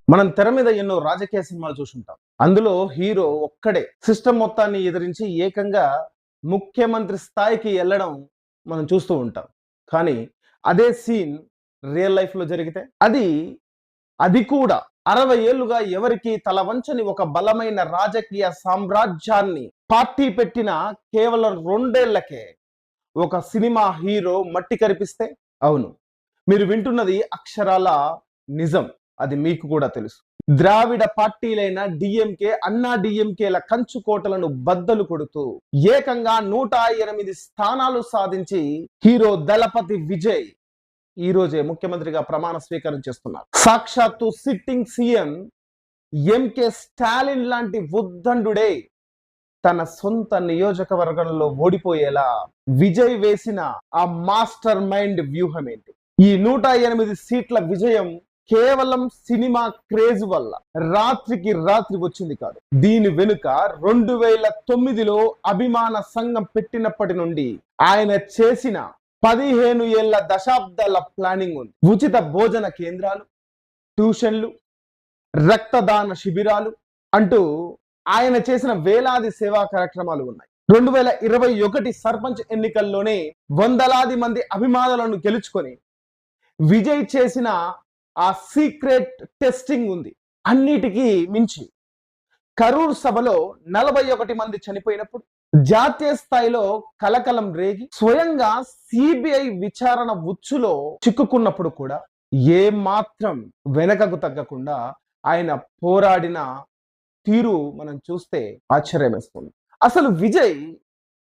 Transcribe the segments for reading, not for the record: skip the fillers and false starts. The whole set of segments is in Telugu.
మనం తెర మీద ఎన్నో రాజకీయ సినిమాలు చూసుంటాం. అందులో హీరో ఒక్కడే సిస్టమ్ మొత్తాన్ని ఎదిరించి ఏకంగా ముఖ్యమంత్రి స్థాయికి ఎళ్ళడం మనం చూస్తూ ఉంటాం. కానీ అదే సీన్ రియల్ లైఫ్‌లో జరిగితే అది కూడా 60 ఏళ్లుగా ఎవరికీ తల వంచని ఒక బలమైన రాజకీయ సామ్రాజ్యాన్ని పార్టీ పెట్టిన కేవలం 2 ఏళ్లకే ఒక సినిమా హీరో మట్టి కరిపిస్తే అవును. మీరు వింటున్నది అక్షరాల నిజం. అది మీకు కూడా తెలుసు. ద్రావిడ పార్టీలైన డీఎంకే, అన్నా డీఎంకేల కంచు కోటలను బద్దలు కొడుతూ ఏకంగా 108 స్థానాలు సాధించి హీరో దళపతి విజయ్ ఈ రోజే ముఖ్యమంత్రిగా ప్రమాణ స్వీకారం చేస్తున్నారు. సాక్షాత్తు సిట్టింగ్ సీఎం ఎంకే స్టాలిన్ లాంటి ఉద్దండుడే తన సొంత నియోజకవర్గంలో ఓడిపోయేలా విజయ్ వేసిన ఆ మాస్టర్ మైండ్ వ్యూహం ఏంటి? ఈ 108 సీట్ల విజయం కేవలం సినిమా క్రేజ్ వల్ల రాత్రికి రాత్రి వచ్చింది కాదు. దీని వెనుక 2009లో అభిమాన సంఘం పెట్టినప్పటి నుండి ఆయన చేసిన 15 ఏళ్ల దశాబ్దాల ప్లానింగ్ ఉంది. ఉచిత భోజన కేంద్రాలు, ట్యూషన్లు, రక్తదాన శిబిరాలు అంటూ ఆయన చేసిన వేలాది సేవా కార్యక్రమాలు ఉన్నాయి. 2021 సర్పంచ్ ఎన్నికల్లోనే వందలాది మంది అభిమానులను గెలుచుకొని విజయ్ చేసిన ఆ సీక్రెట్ టెస్టింగ్ ఉంది. అన్నిటికీ మించి కరూర్ సభలో 41 మంది చనిపోయినప్పుడు జాతీయ స్థాయిలో కలకలం రేగి స్వయంగా సిబిఐ విచారణ ఉచ్చులో చిక్కుకున్నప్పుడు కూడా ఏ మాత్రం వెనకకు తగ్గకుండా ఆయన పోరాడిన తీరు మనం చూస్తే ఆశ్చర్యం వేస్తుంది. అసలు విజయ్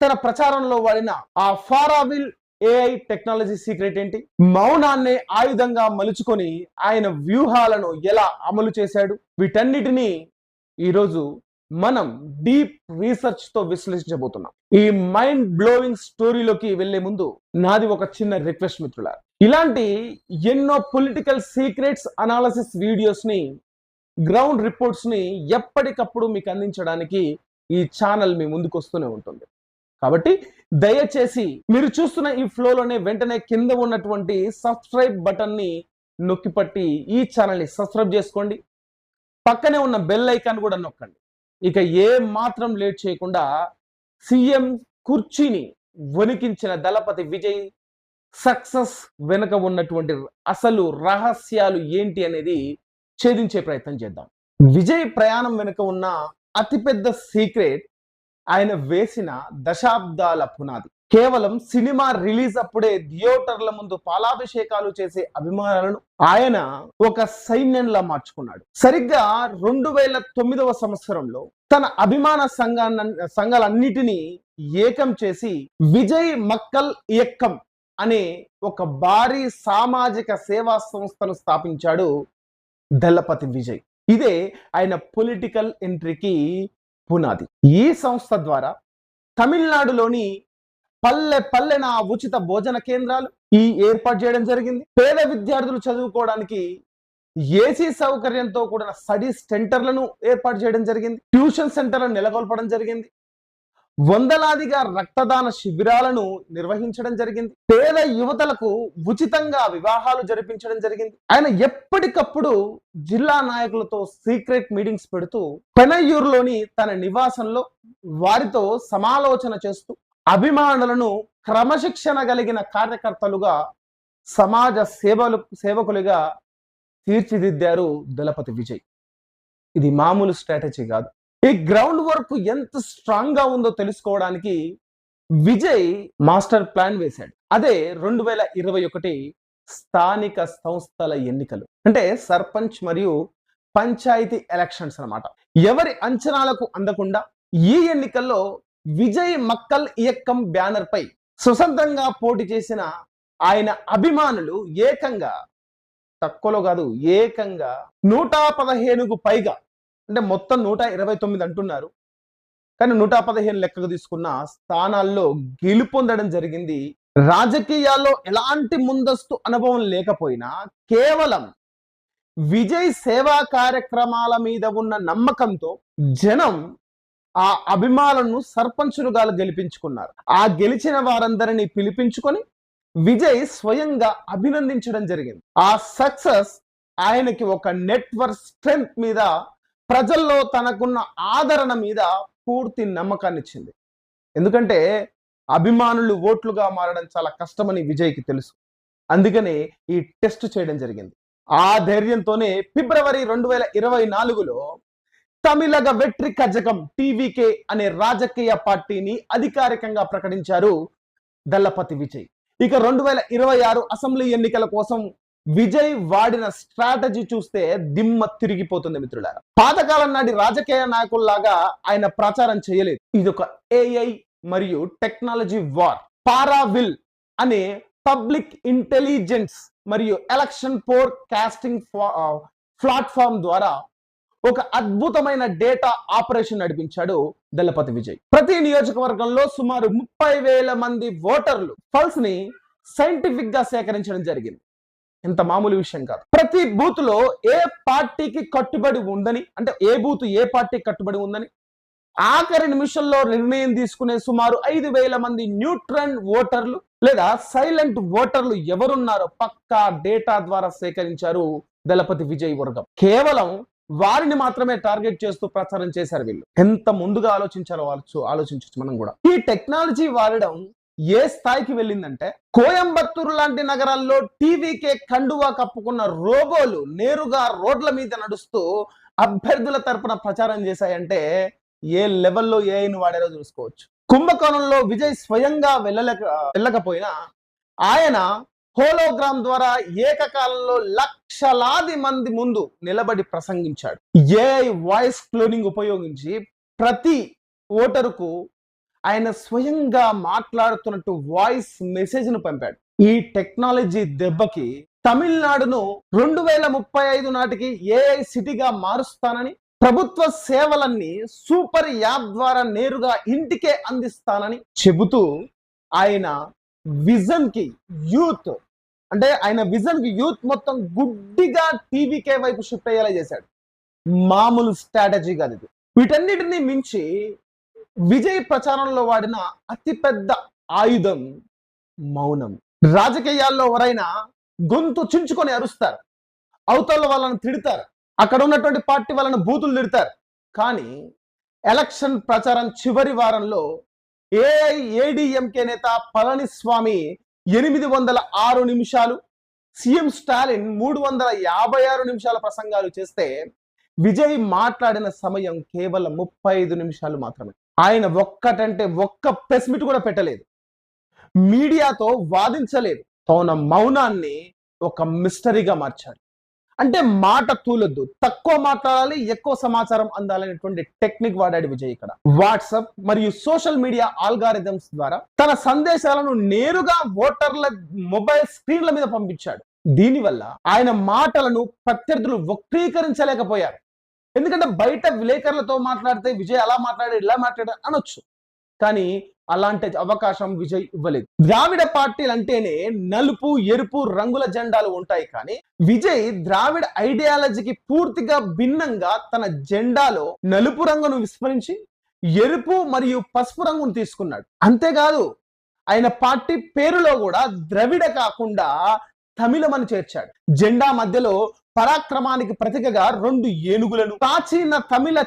తన ప్రచారంలో వాడిన ఆ ఫారావిల్ ఏఐ టెక్నాలజీ సీక్రెట్ ఏంటి? మౌనాన్నే ఆయుధంగా మలుచుకొని ఆయన వ్యూహాలను ఎలా అమలు చేశాడు? వీటన్నిటినీ ఈరోజు మనం డీప్ రీసెర్చ్ తో విశ్లేషించబోతున్నాం. ఈ మైండ్ బ్లోయింగ్ స్టోరీలోకి వెళ్లే ముందు నాది ఒక చిన్న రిక్వెస్ట్ మిత్రులారా. ఇలాంటి ఎన్నో పొలిటికల్ సీక్రెట్స్ అనాలిసిస్ వీడియోస్ ని, గ్రౌండ్ రిపోర్ట్స్ ని ఎప్పటికప్పుడు మీకు అందించడానికి ఈ ఛానల్ మీ ముందుకు వస్తూనే ఉంటుంది. కాబట్టి దయచేసి మీరు చూస్తున్న ఈ ఫ్లోలోనే వెంటనే కింద ఉన్నటువంటి సబ్స్క్రైబ్ బటన్ ని నొక్కిపట్టి ఈ ఛానల్ ని సబ్స్క్రైబ్ చేసుకోండి. పక్కనే ఉన్న బెల్ ఐకాన్ కూడా నొక్కండి. ఇక ఏ మాత్రం లేట్ చేయకుండా సీఎం కుర్చీని వణికించిన దళపతి విజయ్ సక్సెస్ వెనుక ఉన్నటువంటి అసలు రహస్యాలు ఏంటి అనేది ఛేదించే ప్రయత్నం చేద్దాం. విజయ్ ప్రయాణం వెనుక ఉన్న అతిపెద్ద సీక్రెట్ ఆయన వేసిన దశాబ్దాల పునాది. కేవలం సినిమా రిలీజ్ అప్పుడే థియేటర్ల ముందు పాలాభిషేకాలు చేసే అభిమానులను ఆయన ఒక సైన్యంలా మార్చుకున్నాడు. సరిగ్గా 2009వ సంవత్సరంలో తన అభిమాన సంఘాలన్నిటినీ ఏకం చేసి విజయ్ మక్కల్ ఇయక్కం అనే ఒక భారీ సామాజిక సేవా సంస్థను స్థాపించాడు దళపతి విజయ్. ఇదే ఆయన పొలిటికల్ ఎంట్రీకి పునాది. ఈ సంస్థ ద్వారా తమిళనాడులోని పల్లె పల్లెన ఉచిత భోజన కేంద్రాలు ఏర్పాటు చేయడం జరిగింది. పేద విద్యార్థులు చదువుకోవడానికి ఏసీ సౌకర్యంతో కూడిన స్టడీ సెంటర్లను ఏర్పాటు చేయడం జరిగింది. ట్యూషన్ సెంటర్లను నెలకొల్పడం జరిగింది. వందలాదిగా రక్తదాన శిబిరాలను నిర్వహించడం జరిగింది. పేద యువతలకు ఉచితంగా వివాహాలు జరిపించడం జరిగింది. ఆయన ఎప్పటికప్పుడు జిల్లా నాయకులతో సీక్రెట్ మీటింగ్స్ పెడుతూ పెనయ్యూరులోని తన నివాసంలో వారితో సమాలోచన చేస్తూ అభిమానులను క్రమశిక్షణ కలిగిన కార్యకర్తలుగా, సమాజ సేవకులుగా తీర్చిదిద్దారు దళపతి విజయ్. ఇది మామూలు స్ట్రాటజీ కాదు. ఈ గ్రౌండ్ వర్క్ ఎంత స్ట్రాంగ్ గా ఉందో తెలుసుకోవడానికి విజయ్ మాస్టర్ ప్లాన్ వేశాడు. అదే 2021 స్థానిక సంస్థల ఎన్నికలు, అంటే సర్పంచ్ మరియు పంచాయతీ ఎలక్షన్స్ అన్నమాట. ఎవరి అంచనాలకు అందకుండా ఈ ఎన్నికల్లో విజయ్ మక్కల్ ఇయక్కం బ్యానర్ పై స్వతంత్రంగా పోటీ చేసిన ఆయన అభిమానులు ఏకంగా తక్కువలో కాదు, ఏకంగా 115కు పైగా, అంటే మొత్తం 129 అంటున్నారు, కానీ 115 లెక్కకు తీసుకున్న స్థానాల్లో గెలుపొందడం జరిగింది. రాజకీయాల్లో ఎలాంటి ముందస్తు అనుభవం లేకపోయినా కేవలం విజయ్ సేవా కార్యక్రమాల మీద ఉన్న నమ్మకంతో జనం ఆ అభిమానులను సర్పంచులుగా గెలిపించుకున్నారు. ఆ గెలిచిన వారందరినీ పిలిపించుకొని విజయ్ స్వయంగా అభినందించడం జరిగింది. ఆ సక్సెస్ ఆయనకి ఒక నెట్వర్క్ స్ట్రెంగ్త్ మీద, ప్రజల్లో తనకున్న ఆదరణ మీద పూర్తి నమ్మకాన్ని ఇచ్చింది. ఎందుకంటే అభిమానులు ఓట్లుగా మారడం చాలా కష్టమని విజయ్కి తెలుసు. అందుకనే ఈ టెస్ట్ చేయడం జరిగింది. ఆ ధైర్యంతోనే ఫిబ్రవరి 2024లో తమిళగ వెట్రి కజగం టీవీకే అనే రాజకీయ పార్టీని అధికారికంగా ప్రకటించారు దళపతి విజయ్. ఇక 2026 అసెంబ్లీ ఎన్నికల కోసం విజయ్ వాడిన స్ట్రాటజీ చూస్తే దిమ్మ తిరిగిపోతుంది మిత్రులారా. పాతకాలం నాటి రాజకీయ నాయకుల్లాగా ఆయన ప్రచారం చేయలేదు. ఇదొక ఏఐ మరియు టెక్నాలజీ వార్. పారావిల్ అనే పబ్లిక్ ఇంటెలిజెన్స్ మరియు ఎలక్షన్ ఫోర్కాస్టింగ్ ప్లాట్ఫామ్ ద్వారా ఒక అద్భుతమైన డేటా ఆపరేషన్ నడిపించాడు దళపతి విజయ్. ప్రతి నియోజకవర్గంలో సుమారు 30,000 మంది ఓటర్లు పల్స్ ని సైంటిఫిక్ గా సేకరించడం జరిగింది. ఇంత మామూలు విషయం కాదు. ప్రతి బూత్ లో ఏ పార్టీకి కట్టుబడి ఉందని, అంటే ఏ బూత్ ఏ పార్టీకి కట్టుబడి ఉందని ఆఖరి నిమిషంలో నిర్ణయం తీసుకునే సుమారు 5,000 మంది న్యూట్రల్ ఓటర్లు లేదా సైలెంట్ ఓటర్లు ఎవరున్నారో పక్కా డేటా ద్వారా సేకరించారు దళపతి విజయ్ వర్గం. కేవలం వారిని మాత్రమే టార్గెట్ చేస్తూ ప్రచారం చేశారు వీళ్ళు. ఎంత ముందుగా ఆలోచించారో ఆలోచించవచ్చు మనం కూడా. ఈ టెక్నాలజీ వాడడం ఏ స్థాయికి వెళ్ళిందంటే, కోయంబత్తూరు లాంటి నగరాల్లో టీవీకే కండువా కప్పుకున్న రోబోలు నేరుగా రోడ్ల మీద నడుస్తూ అభ్యర్థుల తరపున ప్రచారం చేశాయంటే ఏ లెవెల్లో ఏఐని వాడారో చూసుకోవచ్చు. కుంభకోణంలో విజయ్ స్వయంగా వెళ్ళకపోయినా ఆయన హోలోగ్రామ్ ద్వారా ఏకకాలంలో లక్షలాది మంది ముందు నిలబడి ప్రసంగించాడు. ఏఐ వాయిస్ క్లోనింగ్ ఉపయోగించి ప్రతి ఓటరుకు ఆయన స్వయంగా మాట్లాడుతున్నట్టు వాయిస్ మెసేజ్ ను పంపాడు. ఈ టెక్నాలజీ దెబ్బకి తమిళనాడును 2035 నాటికి ఏఐ సిటీగా మారుస్తానని, ప్రభుత్వ సేవలన్నీ సూపర్ యాప్ ద్వారా నేరుగా ఇంటికే అందిస్తానని చెబుతూ ఆయన విజన్ కి యూత్ మొత్తం గుడ్డిగా టీవీకే వైపు షిఫ్ట్ అయ్యేలా చేశాడు. మామూలు స్ట్రాటజీ కాదు ఇది. వీటన్నిటిని మించి విజయ్ ప్రచారంలో వాడిన అతిపెద్ద ఆయుధం మౌనం. రాజకీయాల్లో ఎవరైనా గొంతు చించుకొని అరుస్తారు, అవతల వాళ్ళని తిడతారు, అక్కడ ఉన్నటువంటి పార్టీ వాళ్ళని బూతులు తిడతారు. కానీ ఎలక్షన్ ప్రచారం చివరి వారంలో ఏఐఏడిఎంకే నేత పళనిస్వామి 806 నిమిషాలు, సీఎం స్టాలిన్ 356 నిమిషాల ప్రసంగాలు చేస్తే విజయ్ మాట్లాడిన సమయం కేవలం 35 నిమిషాలు మాత్రమే. ఆయన ఒక్క ప్రెస్ మీట్ కూడా పెట్టలేదు, మీడియాతో వాదించలేదు. తన మౌనాన్ని ఒక మిస్టరీగా మార్చాడు. అంటే మాట తూలొద్దు, తక్కువ మాట్లాడాలి, ఎక్కువ సమాచారం అందాలనేటువంటి టెక్నిక్ వాడాడు విజయ్ ఇక్కడ. వాట్సాప్ మరియు సోషల్ మీడియా ఆల్గారిథమ్స్ ద్వారా తన సందేశాలను నేరుగా ఓటర్ల మొబైల్ స్క్రీన్ల మీద పంపించాడు. దీనివల్ల ఆయన మాటలను ప్రత్యర్థులు వక్రీకరించలేకపోయారు. ఎందుకంటే బయట విలేకరులతో మాట్లాడితే విజయ్ అలా మాట్లాడాడు, ఇలా మాట్లాడాడు అనొచ్చు, కానీ అలాంటి అవకాశం విజయ్ ఇవ్వలేదు. ద్రావిడ పార్టీలు అంటేనే నలుపు ఎరుపు రంగుల జెండాలు ఉంటాయి, కానీ విజయ్ ద్రావిడ ఐడియాలజీకి పూర్తిగా భిన్నంగా తన జెండాలో నలుపు రంగును విస్మరించి ఎరుపు మరియు పసుపు రంగును తీసుకున్నాడు. అంతేకాదు ఆయన పార్టీ పేరులో కూడా ద్రవిడ కాకుండా తమిళం అని చేర్చాడు. జెండా మధ్యలో పరాక్రమానికి ప్రతీకగా 2 ఏనుగులను, ప్రాచీన తమిళ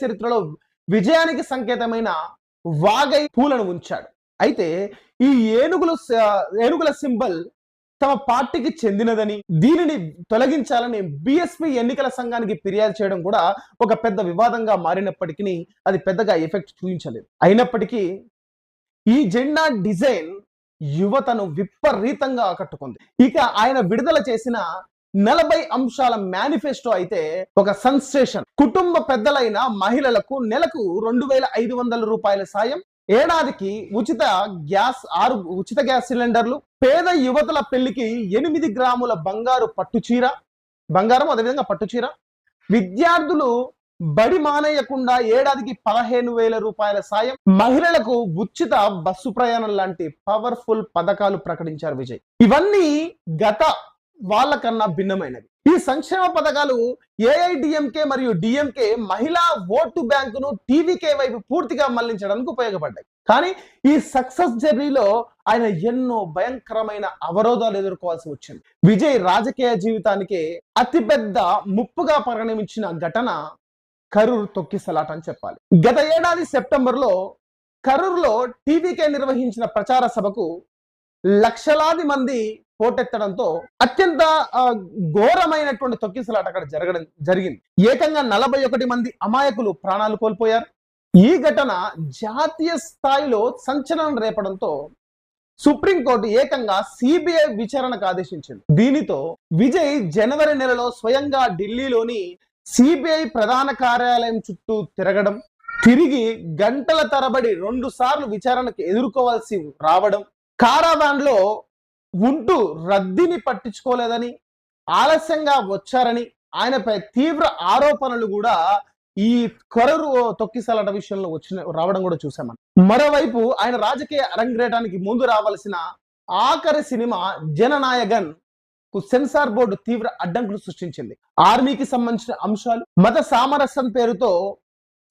చరిత్రలో విజయానికి సంకేతమైన వాగై పూలను ఉంచాడు. అయితే ఈ ఏనుగుల సింబల్ తమ పార్టీకి చెందినదని, దీనిని తొలగించాలని బీఎస్పీ ఎన్నికల సంఘానికి ఫిర్యాదు చేయడం కూడా ఒక పెద్ద వివాదంగా మారినప్పటికీ అది పెద్దగా ఎఫెక్ట్ చూపించలేదు. అయినప్పటికీ ఈ జెండా డిజైన్ యువతను విపరీతంగా ఆకట్టుకుంది. ఇక ఆయన విడుదల చేసిన 40 అంశాల మేనిఫెస్టో అయితే ఒక సెన్సేషన్. కుటుంబ పెద్దలైన మహిళలకు నెలకు 2,500 రూపాయల సాయం, ఏడాదికి ఉచిత గ్యాస్ 6 ఉచిత గ్యాస్ సిలిండర్లు, పేద యువతుల పెళ్లికి 8 గ్రాముల బంగారం అదేవిధంగా పట్టుచీర, విద్యార్థులు బడి మానేయకుండా ఏడాదికి 15,000 రూపాయల సాయం, మహిళలకు ఉచిత బస్సు ప్రయాణం లాంటి పవర్ఫుల్ పథకాలు ప్రకటించారు విజయ్. ఇవన్నీ గత వాళ్ళకన్నా భిన్నమైనవి. ఈ సంక్షేమ పథకాలు ఏఐడిఎంకే మరియు డిఎంకే మహిళా ఓటు బ్యాంకును టీవీకే వైపు పూర్తిగా మళ్లించడానికి ఉపయోగపడ్డాయి. కానీ ఈ సక్సెస్ జర్నీలో ఆయన ఎన్నో భయంకరమైన అవరోధాలు ఎదుర్కోవాల్సి వచ్చింది. విజయ్ రాజకీయ జీవితానికి అతిపెద్ద ముప్పుగా పరిగణించిన ఘటన కరూర్ తొక్కిసలాట అని చెప్పాలి. గత ఏడాది సెప్టెంబర్లో కరూర్లో టీవీకే నిర్వహించిన ప్రచార సభకు లక్షలాది మంది పోటెత్తడంతో అత్యంత ఘోరమైనటువంటి తొక్కిసలాట అక్కడ జరిగింది. ఏకంగా 41 మంది అమాయకులు ప్రాణాలు కోల్పోయారు. ఈ ఘటన జాతీయ స్థాయిలో సంచలనం రేపడంతో సుప్రీంకోర్టు ఏకంగా సిబిఐ విచారణకు ఆదేశించింది. దీనితో విజయ్ జనవరి నెలలో స్వయంగా ఢిల్లీలోని సిబిఐ ప్రధాన కార్యాలయం చుట్టూ తిరగడం, తిరిగి గంటల తరబడి 2 సార్లు విచారణకు ఎదుర్కోవాల్సి రావడం, కారావాన్ లో ఉంటూ రద్దీని పట్టించుకోలేదని, ఆలస్యంగా వచ్చారని ఆయనపై తీవ్ర ఆరోపణలు కూడా ఈ కరూరు తొక్కిసలాట విషయంలో రావడం కూడా చూసామని. మరోవైపు ఆయన రాజకీయ అరంగేటానికి ముందు రావాల్సిన ఆఖరి సినిమా జననాయగన్ కు సెన్సార్ బోర్డు తీవ్ర అడ్డంకులు సృష్టించింది. ఆర్మీకి సంబంధించిన అంశాలు, మత సామరస్యం పేరుతో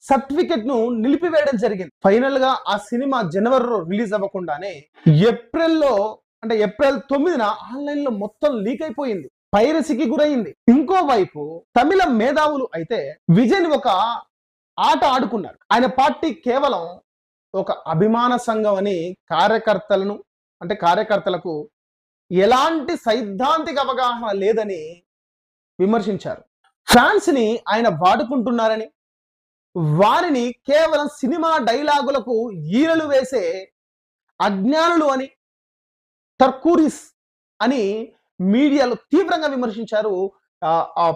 సర్టిఫికెట్ ను నిలిపివేయడం జరిగింది. ఫైనల్ గా ఆ సినిమా జనవరిలో రిలీజ్ అవ్వకుండానే ఏప్రిల్ 9న ఆన్లైన్ లో మొత్తం లీక్ అయిపోయింది, పైరసీకి గురైంది. ఇంకోవైపు తమిళ మేధావులు అయితే విజయ్ ఒక ఆట ఆడుకున్నారు. ఆయన పార్టీ కేవలం ఒక అభిమాన సంఘం అని కార్యకర్తలకు ఎలాంటి సైద్ధాంతిక అవగాహన లేదని విమర్శించారు. ఫ్యాన్స్ ని ఆయన వాడుకుంటున్నారని, వారిని కేవలం సినిమా డైలాగులకు ఈరలు వేసే అజ్ఞానులు అని, టర్కూరిస్ అని మీడియాలో తీవ్రంగా విమర్శించారు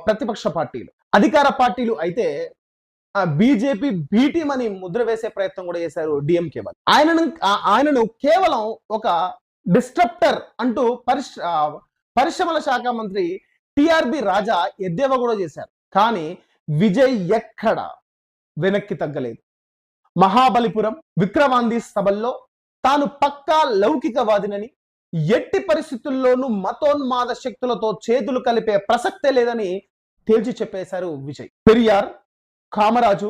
ప్రతిపక్ష పార్టీలు. అధికార పార్టీలు అయితే బీజేపీ బీటీం అని ముద్ర వేసే ప్రయత్నం కూడా చేశారు డిఎంకే వాళ్ళు. ఆయనను కేవలం ఒక డిస్ట్రప్టర్ అంటూ పరిశ్రమల శాఖ మంత్రి టిఆర్బి రాజా ఎద్దేవా కూడా చేశారు. కానీ విజయ్ ఎక్కడ వెనక్కి తగ్గలేదు. మహాబలిపురం, విక్రవాంది సభల్లో తాను పక్కా లౌకికవాదినని, ఎట్టి పరిస్థితుల్లోనూ మతోన్మాద శక్తులతో చేతులు కలిపే ప్రసక్తే లేదని తేల్చి చెప్పేశారు విజయ్. పెరియార్, కామరాజు,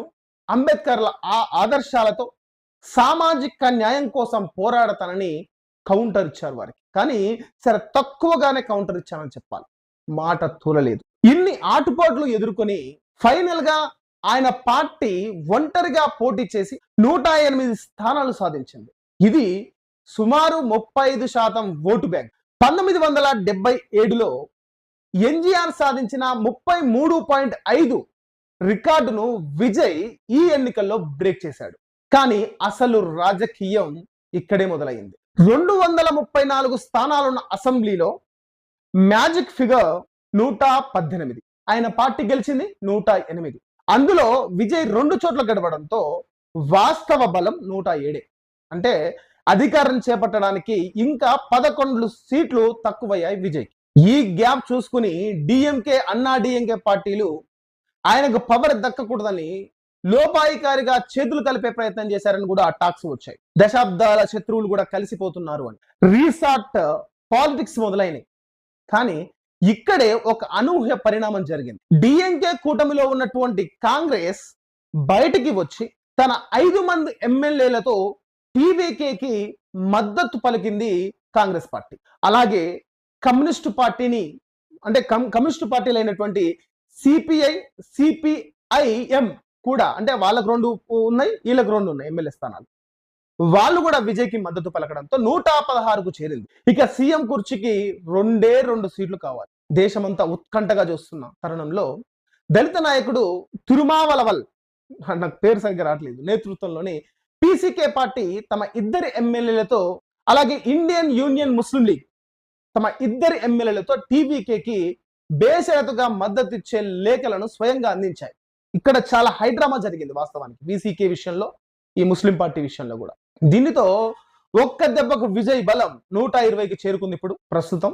అంబేద్కర్ల ఆ ఆదర్శాలతో సామాజిక న్యాయం కోసం పోరాడతానని కౌంటర్ ఇచ్చారు వారికి. కానీ సరే తక్కువగానే కౌంటర్ ఇచ్చానని చెప్పాలి, మాట తూలలేదు. ఇన్ని ఆటుపోట్లు ఎదుర్కొని ఫైనల్ గా ఆయన పార్టీ ఒంటరిగా పోటీ చేసి 108 స్థానాలు సాధించింది. ఇది సుమారు 35% ఓటు బ్యాంక్. 1977లో ఎన్జిఆర్ సాధించిన 33.5 రికార్డును విజయ్ ఈ ఎన్నికల్లో బ్రేక్ చేశాడు. కానీ అసలు రాజకీయం ఇక్కడే మొదలైంది. 234 స్థానాలున్న అసెంబ్లీలో మ్యాజిక్ ఫిగర్ 118. ఆయన పార్టీ గెలిచింది 108. అందులో విజయ్ 2 చోట్ల గడవడంతో వాస్తవ బలం 107. అంటే అధికారం చేపట్టడానికి ఇంకా 11 సీట్లు తక్కువయ్యాయి విజయ్. ఈ గ్యాప్ చూసుకుని డిఎంకే, అన్నా డిఎంకే పార్టీలు ఆయనకు పవర్ దక్కకూడదని లోపాయికారిగా చేతులు కలిపే ప్రయత్నం చేశారని కూడా టాక్స్ వచ్చాయి. దశాబ్దాల శత్రువులు కూడా కలిసిపోతున్నారు అని రీసార్ట్ పాలిటిక్స్ మొదలైనవి. కానీ ఇక్కడే ఒక అనూహ్య పరిణామం జరిగింది. డిఎంకే కూటమిలో ఉన్నటువంటి కాంగ్రెస్ బయటికి వచ్చి తన 5 మంది ఎమ్మెల్యేలతో టీవీకేకి మద్దతు పలికింది కాంగ్రెస్ పార్టీ. అలాగే కమ్యూనిస్టు పార్టీలు అయినటువంటి సిపిఐ, సిపిఐఎం కూడా, అంటే వాళ్ళకు 2 ఉన్నాయి, వీళ్ళకు 2 ఉన్నాయి ఎమ్మెల్యే స్థానాలు. వాళ్ళు కూడా విజయ్కి మద్దతు పలకడంతో 116కు చేరింది. ఇక సీఎం కుర్చీకి 2 సీట్లు కావాలి. దేశమంతా ఉత్కంఠగా చూస్తున్న తరుణంలో దళిత నాయకుడు తిరుమావలవల్, నాకు పేరు సరిగ్గా రావట్లేదు, నేతృత్వంలోని పీసీకే పార్టీ తమ 2 ఎమ్మెల్యేలతో, అలాగే ఇండియన్ యూనియన్ ముస్లిం లీగ్ తమ 2 ఎమ్మెల్యేలతో టీవీకేకి బేషరతుగా మద్దతు ఇచ్చే లేఖలను స్వయంగా అందించాయి. ఇక్కడ చాలా హైడ్రామా జరిగింది వాస్తవానికి బీసీకే విషయంలో, ఈ ముస్లిం పార్టీ విషయంలో కూడా. దీనితో ఒక్క దెబ్బకు విజయ్ బలం 120కి చేరుకుంది. ఇప్పుడు ప్రస్తుతం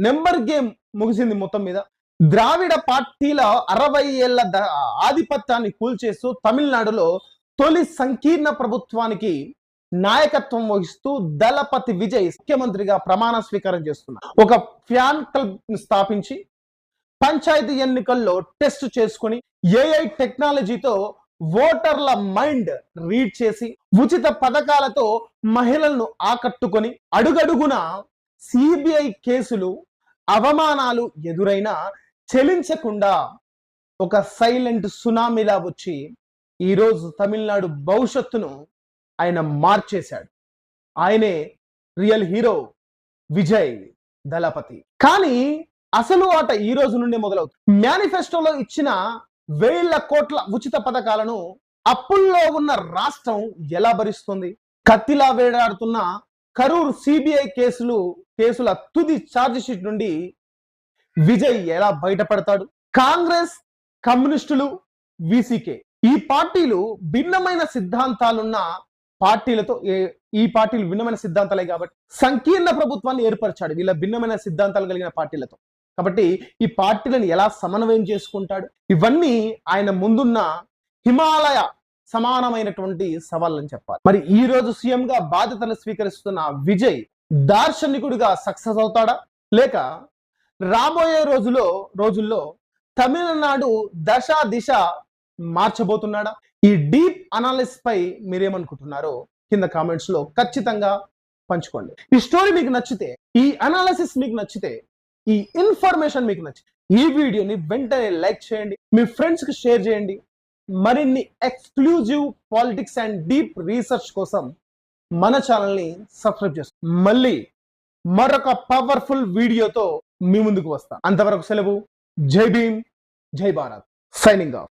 నెంబర్ గేమ్ ముగిసింది మొత్తం మీద. ద్రావిడ పార్టీల 60 ఏళ్ల ఆధిపత్యాన్ని కూల్చేస్తూ తమిళనాడులో తొలి సంకీర్ణ ప్రభుత్వానికి నాయకత్వం వహిస్తూ దళపతి విజయ్ ముఖ్యమంత్రిగా ప్రమాణ స్వీకారం చేస్తున్నారు. ఒక ఫ్యాన్ క్లబ్ స్థాపించి పంచాయతీ ఎన్నికల్లో టెస్ట్ చేసుకుని ఏఐ టెక్నాలజీతో ఓటర్ల మైండ్ రీడ్ చేసి ఉచిత పథకాలతో మహిళలను ఆకట్టుకొని అడుగడుగున సిబిఐ కేసులు అవమానాలు ఎదురైనా చెలించకుండా ఒక సైలెంట్ సునామీలా వచ్చి ఈరోజు తమిళనాడు భవిష్యత్తును ఆయన మార్చేశాడు. ఆయనే రియల్ హీరో విజయ్ దళపతి. కానీ అసలు ఆట ఈ రోజు నుండి మొదలవుతుంది. మేనిఫెస్టోలో ఇచ్చిన వేల కోట్ల ఉచిత పథకాలను అప్పుల్లో ఉన్న రాష్ట్రం ఎలా భరిస్తుంది? కత్తిలా వేలాడుతున్న కరూర్ సిబిఐ కేసుల తుది ఛార్జ్ షీట్ నుండి విజయ్ ఎలా బయటపడతాడు? కాంగ్రెస్, కమ్యూనిస్టులు, విసికే ఈ పార్టీలు భిన్నమైన సిద్ధాంతాలున్న పార్టీలతో ఈ పార్టీలు భిన్నమైన సిద్ధాంతాలే కాబట్టి సంకీర్ణ ప్రభుత్వాన్ని ఏర్పరిచాడు వీళ్ళ భిన్నమైన సిద్ధాంతాలు కలిగిన పార్టీలతో. కాబట్టి ఈ పార్టీలను ఎలా సమన్వయం చేసుకుంటాడు? ఇవన్నీ ఆయన ముందున్న హిమాలయ సమానమైనటువంటి సవాళ్ళని చెప్పాలి. మరి ఈ రోజు సీఎం గా బాధ్యతలు స్వీకరిస్తున్న విజయ్ దార్శనికుడిగా సక్సెస్ అవుతాడా, లేక రాబోయే రోజుల్లో తమిళనాడు దిశ మార్చబోతున్నాడా? ఈ డీప్ అనాలిసిస్ పై మీరేమనుకుంటున్నారో కింద కామెంట్స్ లో ఖచ్చితంగా పంచుకోండి. ఈ స్టోరీ మీకు నచ్చితే, ఈ అనాలిసిస్ మీకు నచ్చితే, ఈ ఇన్ఫర్మేషన్ మీకు నచ్చితే ఈ వీడియోని వెంటనే లైక్ చేయండి, మీ ఫ్రెండ్స్ కి షేర్ చేయండి. మరిన్ని exclusive politics and deep research కోసం మన ఛానల్ ని సబ్స్క్రైబ్ చేసుకోండి. మళ్ళీ మరొక పవర్ఫుల్ వీడియోతో మీ ముందుకు వస్తా. అంతవరకు సెలవు. జై భీమ్, జై భారత్. Signing off.